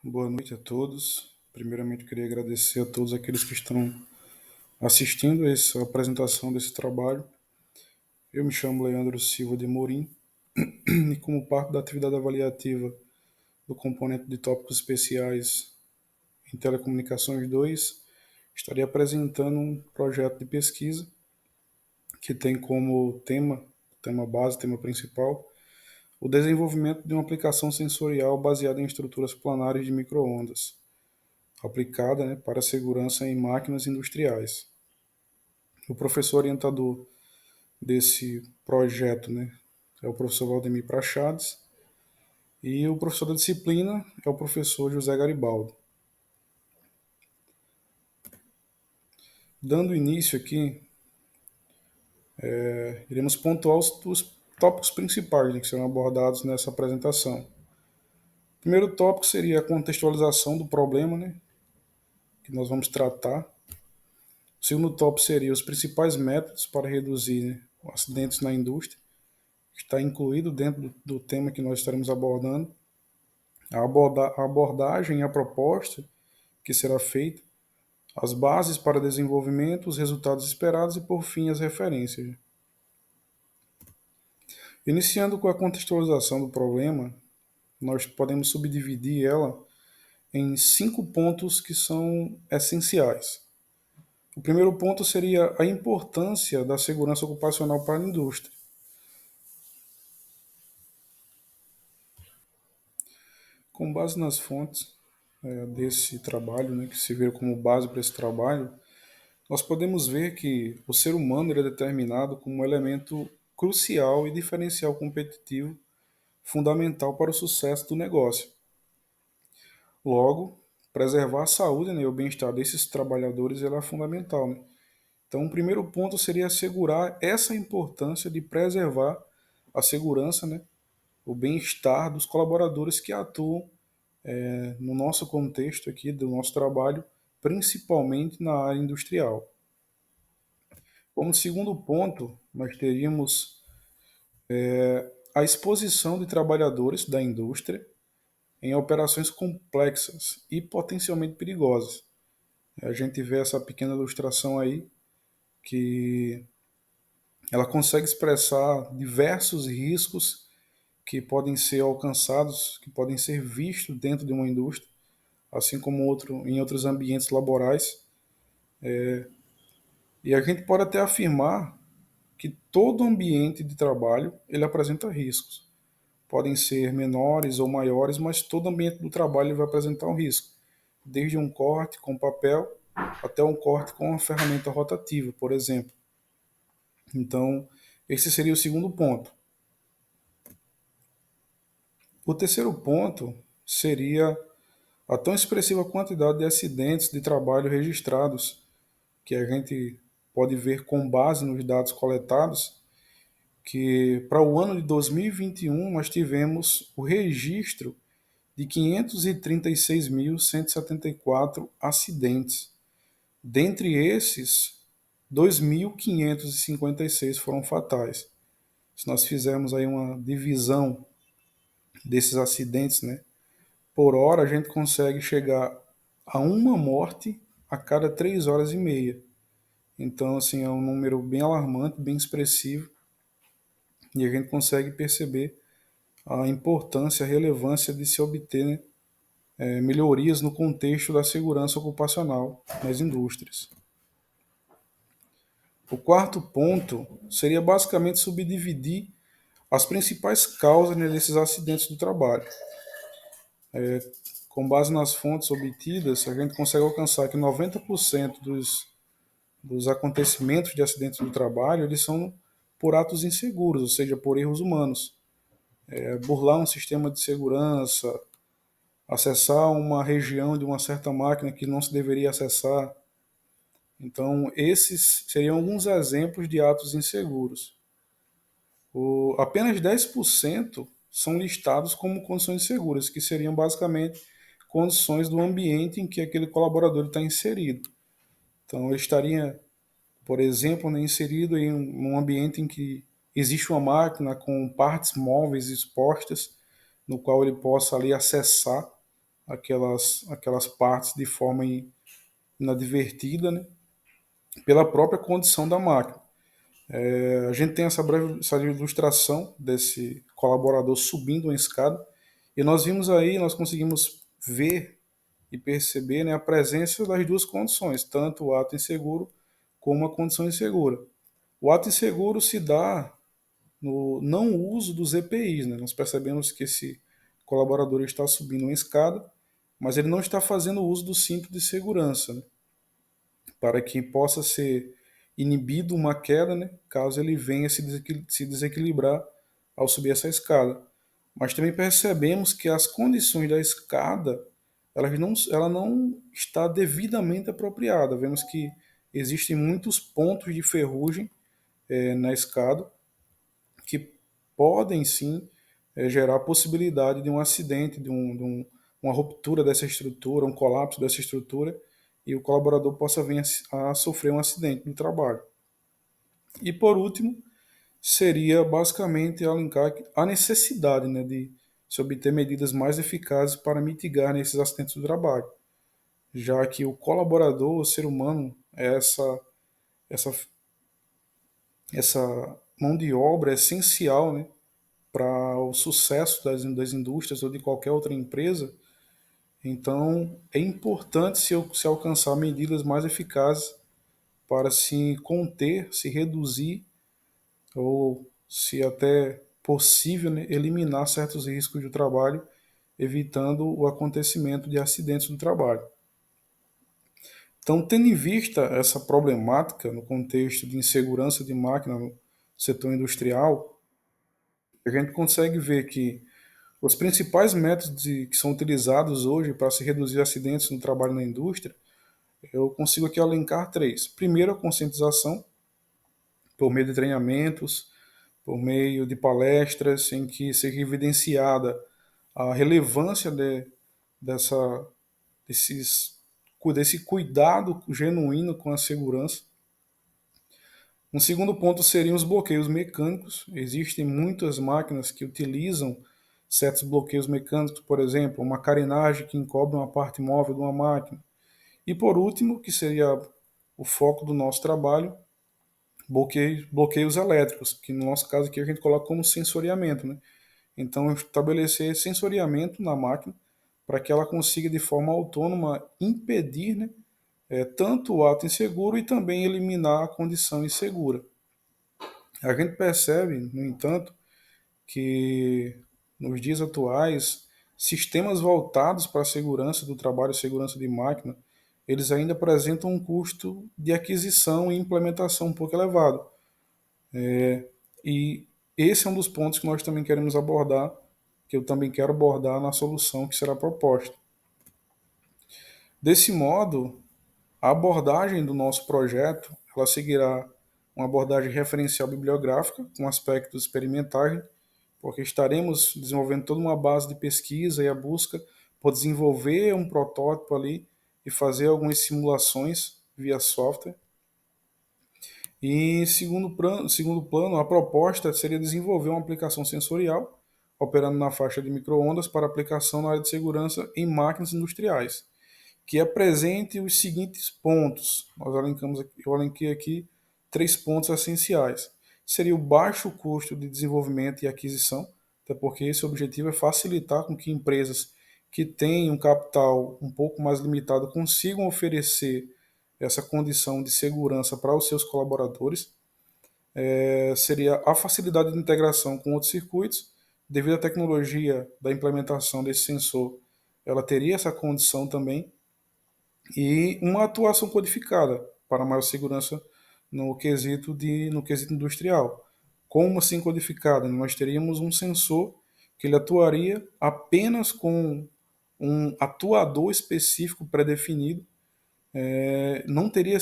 Boa noite a todos. Primeiramente, queria agradecer a todos aqueles que estão assistindo a essa apresentação desse trabalho. Eu me chamo Leandro Silva de Morim e, como parte da atividade avaliativa do componente de tópicos especiais em Telecomunicações 2, estarei apresentando um projeto de pesquisa que tem como tema base, tema principal, o desenvolvimento de uma aplicação sensorial baseada em estruturas planares de microondas, aplicada, para segurança em máquinas industriais. O professor orientador desse projeto, é o professor Valdemir Praxades, e o professor da disciplina é o professor José Garibaldo. Dando início aqui, iremos pontuar os tópicos principais, que serão abordados nessa apresentação. O primeiro tópico seria a contextualização do problema, que nós vamos tratar. O segundo tópico seria os principais métodos para reduzir, acidentes na indústria, que está incluído dentro do tema que nós estaremos abordando. A abordagem e a proposta que será feita, as bases para desenvolvimento, os resultados esperados e, por fim, as referências. Iniciando com a contextualização do problema, nós podemos subdividir ela em 5 pontos que são essenciais. O primeiro ponto seria a importância da segurança ocupacional para a indústria. Com base nas fontes desse trabalho, que se vê como base para esse trabalho, nós podemos ver que o ser humano ele é determinado como um elemento crucial e diferencial competitivo fundamental para o sucesso do negócio. Logo, preservar a saúde, e o bem-estar desses trabalhadores é fundamental. Então, o primeiro ponto seria assegurar essa importância de preservar a segurança, o bem-estar dos colaboradores que atuam no nosso contexto aqui do nosso trabalho, principalmente na área industrial. Como segundo ponto, nós teríamos a exposição de trabalhadores da indústria em operações complexas e potencialmente perigosas. A gente vê essa pequena ilustração aí, que ela consegue expressar diversos riscos que podem ser alcançados, que podem ser vistos dentro de uma indústria, assim como em outros ambientes laborais. E a gente pode até afirmar que todo ambiente de trabalho ele apresenta riscos. Podem ser menores ou maiores, mas todo ambiente do trabalho vai apresentar um risco, desde um corte com papel até um corte com uma ferramenta rotativa, por exemplo. Então, esse seria o segundo ponto. O terceiro ponto seria a tão expressiva quantidade de acidentes de trabalho registrados, que a gente pode ver com base nos dados coletados, que para o ano de 2021 nós tivemos o registro de 536.174 acidentes. Dentre esses, 2.556 foram fatais. Se nós fizermos aí uma divisão desses acidentes, por hora a gente consegue chegar a uma morte a cada 3 horas e meia. Então, assim, é um número bem alarmante, bem expressivo, e a gente consegue perceber a importância, a relevância de se obter melhorias no contexto da segurança ocupacional nas indústrias. O quarto ponto seria basicamente subdividir as principais causas desses acidentes do trabalho. Com base nas fontes obtidas, a gente consegue alcançar que 90% dos acontecimentos de acidentes do trabalho eles são por atos inseguros, ou seja, por erros humanos. Burlar um sistema de segurança, acessar uma região de uma certa máquina que não se deveria acessar. Então, esses seriam alguns exemplos de atos inseguros. Apenas 10% são listados como condições seguras, que seriam basicamente condições do ambiente em que aquele colaborador está inserido. Então, ele estaria, por exemplo, inserido em um ambiente em que existe uma máquina com partes móveis expostas, no qual ele possa ali acessar aquelas partes de forma inadvertida, né, pela própria condição da máquina. A gente tem essa ilustração desse colaborador subindo uma escada e nós vimos aí, nós conseguimos ver e perceber, né, a presença das duas condições, tanto o ato inseguro como a condição insegura. O ato inseguro se dá no não uso dos EPIs. Né? Nós percebemos que esse colaborador está subindo uma escada, mas ele não está fazendo uso do cinto de segurança, né? Para que possa ser inibido uma queda, né? Caso ele venha se desequilibrar ao subir essa escada. Mas também percebemos que as condições da escada ela não está devidamente apropriada. Vemos que existem muitos pontos de ferrugem na escada que podem sim gerar a possibilidade de um acidente, uma ruptura dessa estrutura, um colapso dessa estrutura, e o colaborador possa vir a sofrer um acidente no trabalho. E por último, seria basicamente alencar a necessidade, né, de se obter medidas mais eficazes para mitigar, né, esses acidentes do trabalho, já que o colaborador, o ser humano, é essa, essa mão de obra essencial, né, para o sucesso das indústrias ou de qualquer outra empresa. Então, é importante se alcançar medidas mais eficazes para se conter, se reduzir ou, se até possível, né, eliminar certos riscos do trabalho, evitando o acontecimento de acidentes do trabalho. Então, tendo em vista essa problemática no contexto de insegurança de máquina no setor industrial, a gente consegue ver que os principais métodos que são utilizados hoje para se reduzir acidentes no trabalho na indústria, eu consigo aqui elencar três. Primeiro, a conscientização, por meio de treinamentos, por meio de palestras em que seja evidenciada a relevância dessa, desses, desse cuidado genuíno com a segurança. Um segundo ponto seriam os bloqueios mecânicos. Existem muitas máquinas que utilizam certos bloqueios mecânicos, por exemplo, uma carenagem que encobre uma parte móvel de uma máquina. E por último, que seria o foco do nosso trabalho, bloqueios elétricos, que no nosso caso aqui a gente coloca como sensoriamento, né? Então, estabelecer sensoriamento na máquina para que ela consiga de forma autônoma impedir, né, tanto o ato inseguro e também eliminar a condição insegura. A gente percebe, no entanto, que nos dias atuais, sistemas voltados para a segurança do trabalho e segurança de máquina, eles ainda apresentam um custo de aquisição e implementação um pouco elevado. E esse é um dos pontos que nós também queremos abordar, que eu também quero abordar na solução que será proposta. Desse modo, a abordagem do nosso projeto, ela seguirá uma abordagem referencial bibliográfica com aspectos experimentais, porque estaremos desenvolvendo toda uma base de pesquisa e a busca por desenvolver um protótipo ali e fazer algumas simulações via software. E segundo plano, a proposta seria desenvolver uma aplicação sensorial operando na faixa de microondas para aplicação na área de segurança em máquinas industriais, que apresente os seguintes pontos. Eu elenquei aqui três pontos essenciais. Seria o baixo custo de desenvolvimento e aquisição, até porque esse objetivo é facilitar com que empresas que têm um capital um pouco mais limitado consigam oferecer essa condição de segurança para os seus colaboradores. Seria a facilidade de integração com outros circuitos, devido à tecnologia da implementação desse sensor, ela teria essa condição também, e uma atuação codificada para maior segurança no quesito industrial. Como assim codificada? Nós teríamos um sensor que ele atuaria apenas com um atuador específico pré-definido, não teria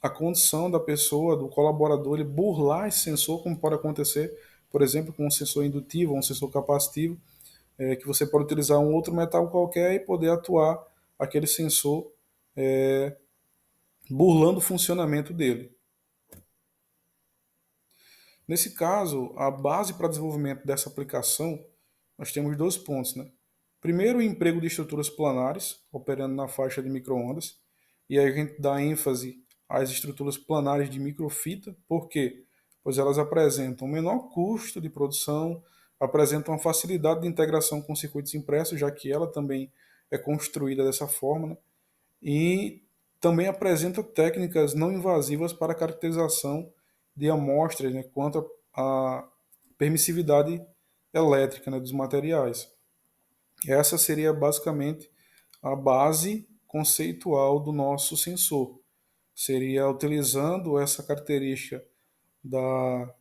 a condição da pessoa, do colaborador, ele burlar esse sensor, como pode acontecer, por exemplo, com um sensor indutivo ou um sensor capacitivo, que você pode utilizar um outro metal qualquer e poder atuar aquele sensor burlando o funcionamento dele. Nesse caso, a base para desenvolvimento dessa aplicação, nós temos dois pontos, né? Primeiro, o emprego de estruturas planares, operando na faixa de microondas, e aí a gente dá ênfase às estruturas planares de microfita, por quê? Pois elas apresentam menor custo de produção, apresentam uma facilidade de integração com circuitos impressos, já que ela também é construída dessa forma, né? E também apresenta técnicas não invasivas para a caracterização de amostras, né, quanto à permissividade elétrica, né, dos materiais. Essa seria basicamente a base conceitual do nosso sensor. Seria utilizando essa característica da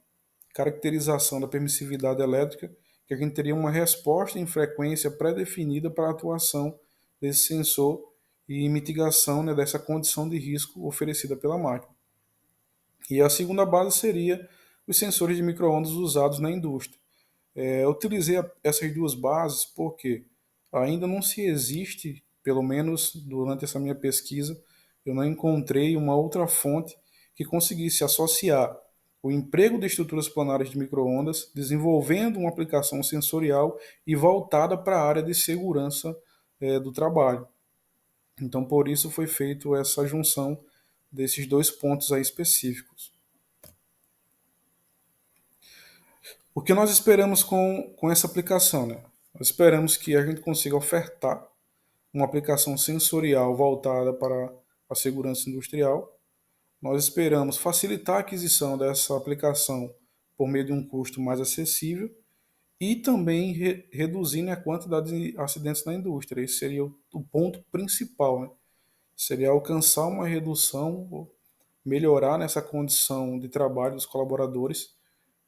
caracterização da permissividade elétrica que a gente teria uma resposta em frequência pré-definida para a atuação desse sensor e mitigação, né, dessa condição de risco oferecida pela máquina. E a segunda base seria os sensores de microondas usados na indústria. Eu utilizei essas duas bases porque ainda não se existe, pelo menos durante essa minha pesquisa, eu não encontrei uma outra fonte que conseguisse associar o emprego de estruturas planares de microondas, desenvolvendo uma aplicação sensorial e voltada para a área de segurança do trabalho. Então, por isso foi feita essa junção desses dois pontos aí específicos. O que nós esperamos com essa aplicação, né? Nós esperamos que a gente consiga ofertar uma aplicação sensorial voltada para a segurança industrial. Nós esperamos facilitar a aquisição dessa aplicação por meio de um custo mais acessível e também reduzir, né, a quantidade de acidentes na indústria. Esse seria o ponto principal, né? Seria alcançar uma redução, melhorar nessa condição de trabalho dos colaboradores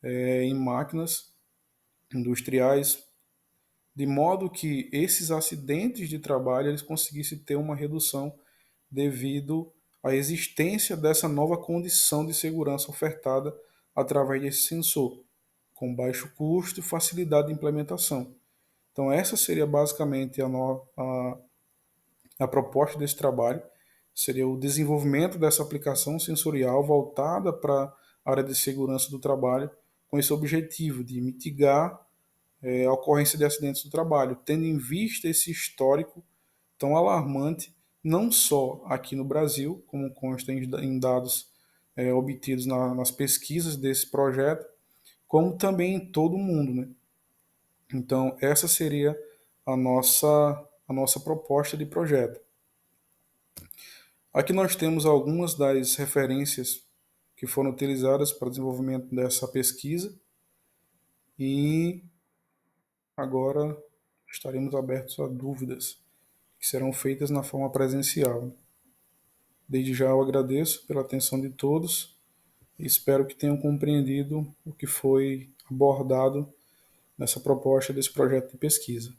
em máquinas industriais, de modo que esses acidentes de trabalho eles conseguissem ter uma redução devido à existência dessa nova condição de segurança ofertada através desse sensor, com baixo custo e facilidade de implementação. Então essa seria basicamente a proposta desse trabalho, seria o desenvolvimento dessa aplicação sensorial voltada para a área de segurança do trabalho, com esse objetivo de mitigar a ocorrência de acidentes do trabalho, tendo em vista esse histórico tão alarmante, não só aqui no Brasil, como consta em dados obtidos nas pesquisas desse projeto, como também em todo o mundo, né? Então, essa seria a nossa, a nossa proposta de projeto. Aqui nós temos algumas das referências que foram utilizadas para o desenvolvimento dessa pesquisa e agora estaremos abertos a dúvidas que serão feitas na forma presencial. Desde já eu agradeço pela atenção de todos e espero que tenham compreendido o que foi abordado nessa proposta desse projeto de pesquisa.